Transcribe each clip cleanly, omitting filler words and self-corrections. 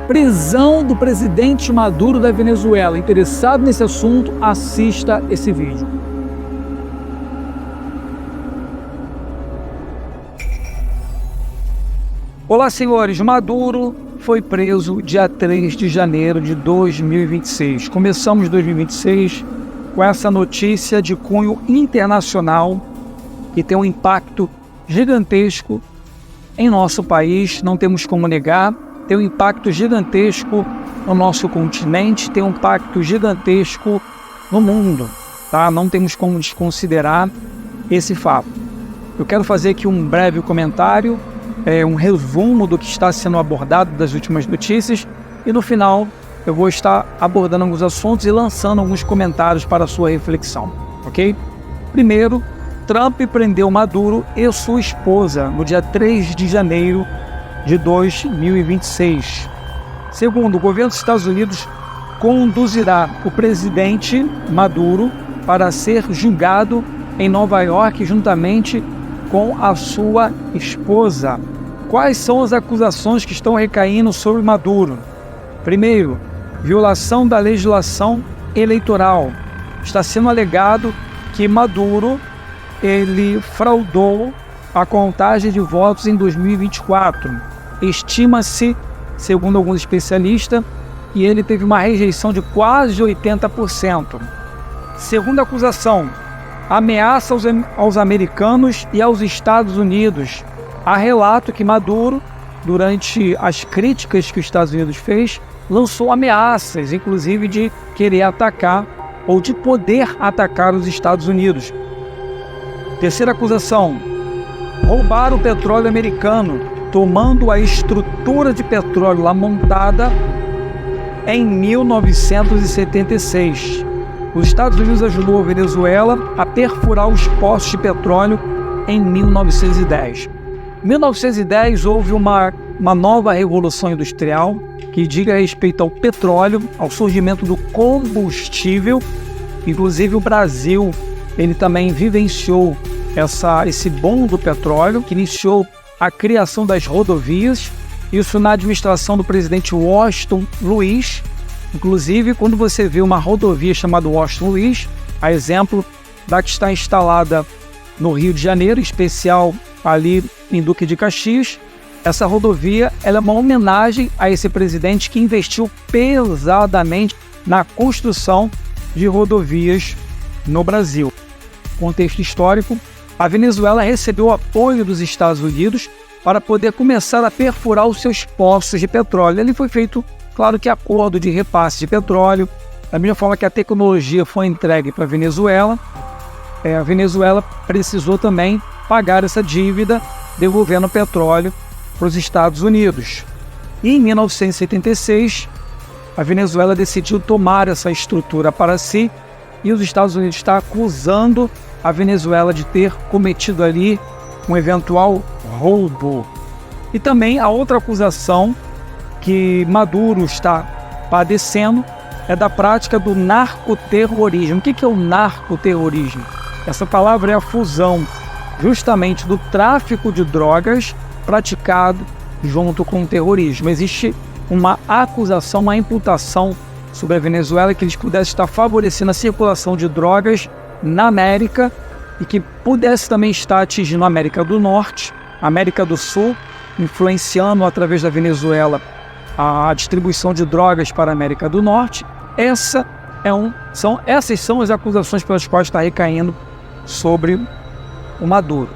Prisão do presidente Maduro da Venezuela. Interessado nesse assunto, assista esse vídeo. Olá, senhores. Maduro foi preso dia 3 de janeiro de 2026. Começamos 2026 com essa notícia de cunho internacional que tem um impacto gigantesco em nosso país, não temos como negar, tem um impacto gigantesco no nosso continente, tem um impacto gigantesco no mundo, tá? Não temos como desconsiderar esse fato. Eu quero fazer aqui um breve comentário, um resumo do que está sendo abordado das últimas notícias e no final eu vou estar abordando alguns assuntos e lançando alguns comentários para a sua reflexão, ok? Primeiro, Trump prendeu Maduro e sua esposa no dia 3 de janeiro de 2026. Segundo, o governo dos Estados Unidos conduzirá o presidente Maduro para ser julgado em Nova York juntamente com a sua esposa. Quais são as acusações que estão recaindo sobre Maduro? Primeiro, violação da legislação eleitoral. Está sendo alegado que Maduro ele fraudou a contagem de votos em 2024. Estima-se, segundo alguns especialistas, que ele teve uma rejeição de quase 80%. Segunda acusação, ameaça aos americanos e aos Estados Unidos. Há relato que Maduro, durante as críticas que os Estados Unidos fez, lançou ameaças, inclusive de querer atacar ou de poder atacar os Estados Unidos. Terceira acusação, roubar o petróleo americano, tomando a estrutura de petróleo lá montada em 1976. Os Estados Unidos ajudou a Venezuela a perfurar os poços de petróleo em 1910. Em 1910 houve uma nova revolução industrial que diga respeito ao petróleo, ao surgimento do combustível. Inclusive o Brasil, ele também vivenciou esse boom do petróleo, que iniciou a criação das rodovias, isso na administração do presidente Washington Luiz. Inclusive, quando você vê uma rodovia chamada Washington Luiz, a exemplo da que está instalada no Rio de Janeiro, em especial ali em Duque de Caxias, essa rodovia ela é uma homenagem a esse presidente que investiu pesadamente na construção de rodovias no Brasil. Contexto histórico, a Venezuela recebeu o apoio dos Estados Unidos para poder começar a perfurar os seus poços de petróleo. Ali foi feito, claro que acordo de repasse de petróleo, da mesma forma que a tecnologia foi entregue para a Venezuela precisou também pagar essa dívida, devolvendo o petróleo para os Estados Unidos. E em 1976, a Venezuela decidiu tomar essa estrutura para si e os Estados Unidos estão acusando a Venezuela de ter cometido ali um eventual roubo. E também a outra acusação que Maduro está padecendo é da prática do narcoterrorismo. O que é o narcoterrorismo? Essa palavra é a fusão justamente do tráfico de drogas praticado junto com o terrorismo. Existe uma acusação, uma imputação sobre a Venezuela que eles pudessem estar favorecendo a circulação de drogas na América e que pudesse também estar atingindo a América do Norte, a América do Sul, influenciando através da Venezuela a distribuição de drogas para a América do Norte. Essas são as acusações pelas quais está recaindo sobre o Maduro.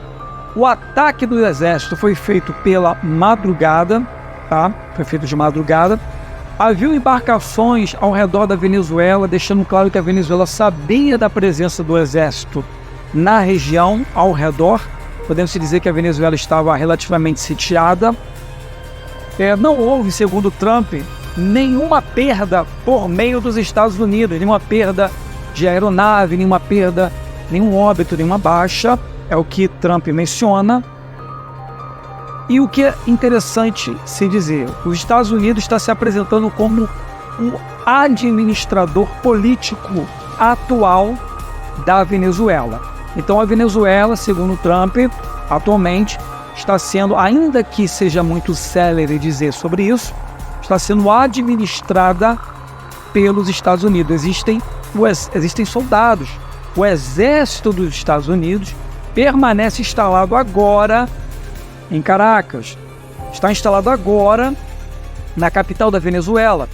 O ataque do exército foi feito pela madrugada, tá? Foi feito de madrugada. Havia embarcações ao redor da Venezuela, deixando claro que a Venezuela sabia da presença do exército na região ao redor. Podemos dizer que a Venezuela estava relativamente sitiada. Não houve, segundo Trump, nenhuma perda por meio dos Estados Unidos, nenhuma perda de aeronave, nenhum óbito, nenhuma baixa, é o que Trump menciona. E o que é interessante se dizer, os Estados Unidos está se apresentando como um administrador político atual da Venezuela. Então a Venezuela, segundo Trump, atualmente está sendo, ainda que seja muito célere dizer sobre isso, está sendo administrada pelos Estados Unidos. Existem soldados. O exército dos Estados Unidos permanece instalado agora em Caracas. Está instalado agora na capital da Venezuela.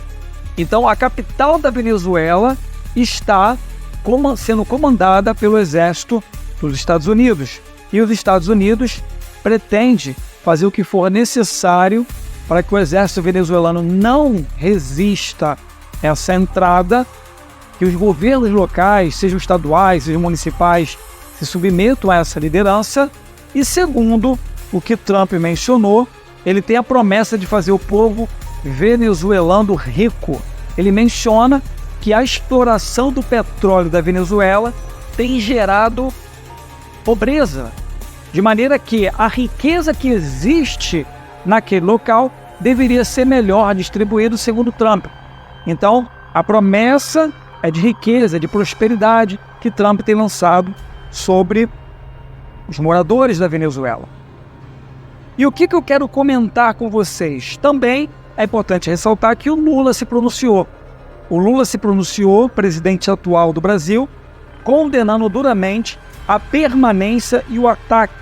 Então, a capital da Venezuela está sendo comandada pelo exército dos Estados Unidos. E os Estados Unidos pretendem fazer o que for necessário para que o exército venezuelano não resista a essa entrada, que os governos locais, sejam estaduais, sejam municipais, se submetam a essa liderança. E segundo o que Trump mencionou, ele tem a promessa de fazer o povo venezuelano rico. Ele menciona que a exploração do petróleo da Venezuela tem gerado pobreza, de maneira que a riqueza que existe naquele local deveria ser melhor distribuída segundo Trump. Então, a promessa é de riqueza, de prosperidade que Trump tem lançado sobre os moradores da Venezuela. E o que eu quero comentar com vocês? Também é importante ressaltar que o Lula se pronunciou. O Lula se pronunciou, presidente atual do Brasil, condenando duramente a permanência e o ataque,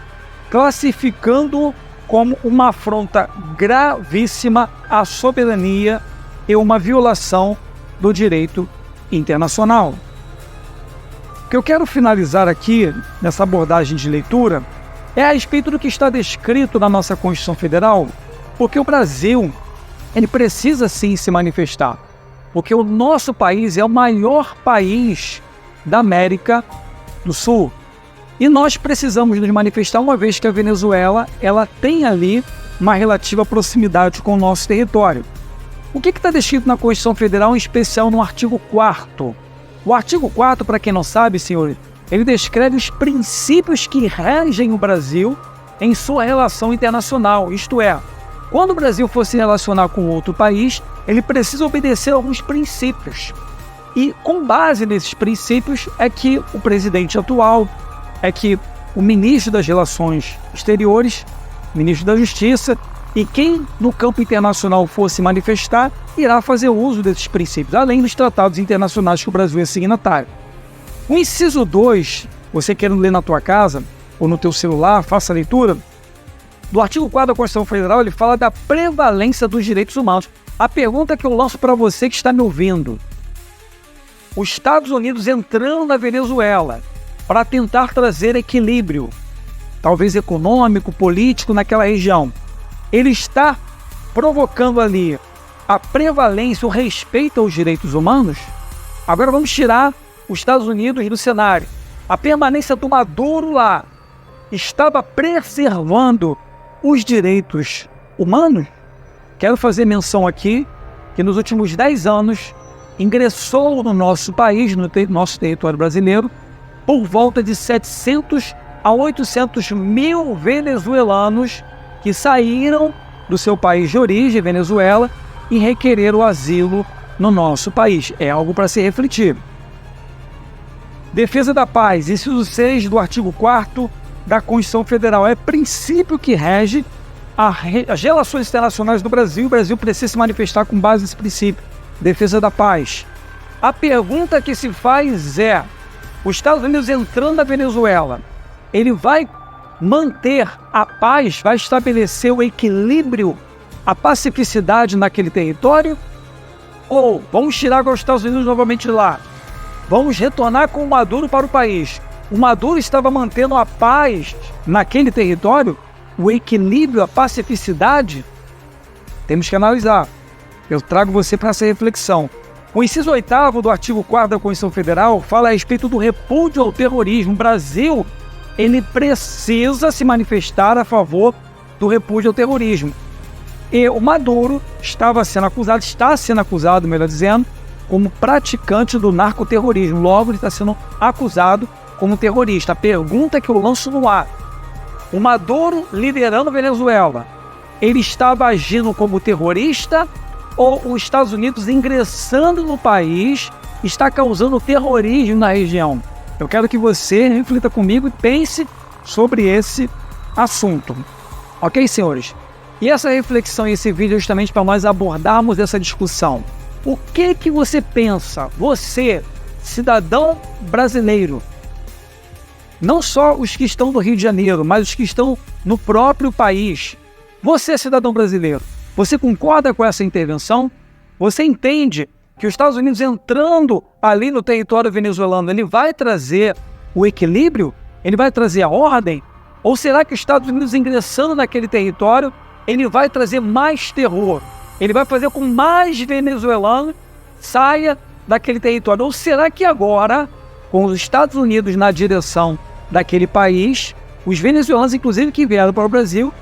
classificando-o como uma afronta gravíssima à soberania e uma violação do direito internacional. O que eu quero finalizar aqui, nessa abordagem de leitura, é a respeito do que está descrito na nossa Constituição Federal, porque o Brasil, ele precisa sim se manifestar, porque o nosso país é o maior país da América do Sul. E nós precisamos nos manifestar, uma vez que a Venezuela ela tem ali uma relativa proximidade com o nosso território. O que está descrito na Constituição Federal, em especial no artigo 4º? O artigo 4º, para quem não sabe, senhores, ele descreve os princípios que regem o Brasil em sua relação internacional. Isto é, quando o Brasil for se relacionar com outro país, ele precisa obedecer a alguns princípios. E com base nesses princípios é que o presidente atual, é que o ministro das Relações Exteriores, ministro da Justiça, e quem no campo internacional for se manifestar, irá fazer uso desses princípios, além dos tratados internacionais que o Brasil é signatário. O inciso 2, você querendo ler na tua casa, ou no teu celular, faça a leitura, do artigo 4º da Constituição Federal, ele fala da prevalência dos direitos humanos. A pergunta que eu lanço para você que está me ouvindo: os Estados Unidos entrando na Venezuela para tentar trazer equilíbrio, talvez econômico, político, naquela região, ele está provocando ali a prevalência, o respeito aos direitos humanos? Agora vamos tirar os Estados Unidos do cenário. A permanência do Maduro lá estava preservando os direitos humanos? Quero fazer menção aqui que nos últimos 10 anos ingressou no nosso país, no nosso território brasileiro, por volta de 700 a 800 mil venezuelanos que saíram do seu país de origem, Venezuela, e requereram asilo no nosso país. É algo para se refletir. Defesa da paz, inciso 6 do artigo 4º da Constituição Federal. É princípio que rege as relações internacionais do Brasil. O Brasil precisa se manifestar com base nesse princípio. Defesa da paz. A pergunta que se faz é: os Estados Unidos entrando na Venezuela, ele vai manter a paz, vai estabelecer o equilíbrio, a pacificidade naquele território? Ou vamos tirar agora os Estados Unidos novamente de lá? Vamos retornar com o Maduro para o país? O Maduro estava mantendo a paz naquele território? O equilíbrio, a pacificidade? Temos que analisar. Eu trago você para essa reflexão. O inciso 8º do artigo 4º da Constituição Federal fala a respeito do repúdio ao terrorismo. O Brasil, ele precisa se manifestar a favor do repúdio ao terrorismo. E o Maduro está sendo acusado, melhor dizendo, como praticante do narcoterrorismo. Logo, ele está sendo acusado como terrorista. A pergunta que eu lanço no ar: o Maduro liderando a Venezuela, ele estava agindo como terrorista, ou os Estados Unidos ingressando no país está causando terrorismo na região? Eu quero que você reflita comigo e pense sobre esse assunto. Ok, senhores? E essa reflexão e esse vídeo é justamente para nós abordarmos essa discussão. O que você pensa, você, cidadão brasileiro, não só os que estão no Rio de Janeiro, mas os que estão no próprio país. Você, cidadão brasileiro, você concorda com essa intervenção? Você entende que os Estados Unidos entrando ali no território venezuelano, ele vai trazer o equilíbrio? Ele vai trazer a ordem? Ou será que os Estados Unidos ingressando naquele território, ele vai trazer mais terror? Ele vai fazer com que mais venezuelano saia daquele território? Ou será que agora, com os Estados Unidos na direção daquele país, os venezuelanos, inclusive, que vieram para o Brasil,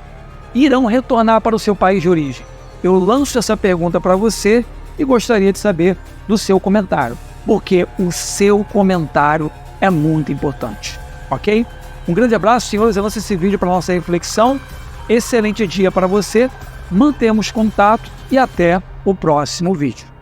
irão retornar para o seu país de origem? Eu lanço essa pergunta para você e gostaria de saber do seu comentário, porque o seu comentário é muito importante, ok? Um grande abraço, senhores, eu lanço esse vídeo para nossa reflexão. Excelente dia para você, mantemos contato e até o próximo vídeo.